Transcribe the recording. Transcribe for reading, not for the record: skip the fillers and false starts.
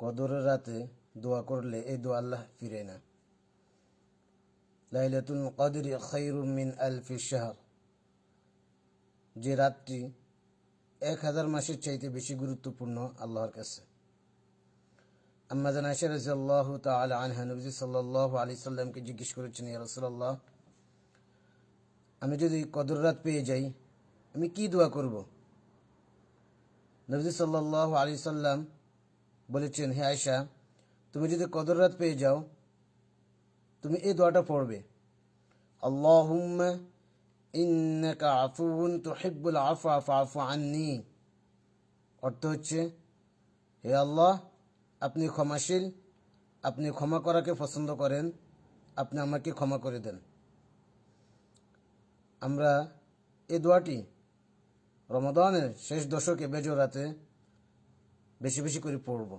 কদরের রাতে দোয়া করলে এই দোয়া আল্লাহ ফিরে না। লাইলাতুল কদরি খায়রুম মিন আলফি শাহর, যে রাতটি 1000 মাসের চাইতে বেশি গুরুত্বপূর্ণ আল্লাহর কাছে। আম্মা জান আয়েশা রাদিয়াল্লাহু তাআলা আনহা নবী সাল্লাল্লাহু আলাইহি সাল্লামকে জিজ্ঞেস করেছেন, ইয়া রাসূলুল্লাহ, আমি যদি কদর রাত পেয়ে যাই আমি কি দোয়া করব? নবী সাল্লাল্লাহু আলাইহি সাল্লাম বলেছেন, হে আয়েশা, তুমি যদি কদর রাত পেয়ে যাও তুমি এই দোয়াটা পড়বে, আল্লাহুম্মা ইন্নাকা আফুউন তুহিব্বুল আফওয়া ফা'ফু আন্নী। অর্থ হচ্ছে, হে আল্লাহ, আপনি ক্ষমাশীল, আপনি ক্ষমা করাকে পছন্দ করেন, আপনি আমাকে ক্ষমা করে দেন। আমরা এই দোয়াটি রমাদানের শেষ দশকে বেজর রাতে বেশি বেশি করে পড়ব।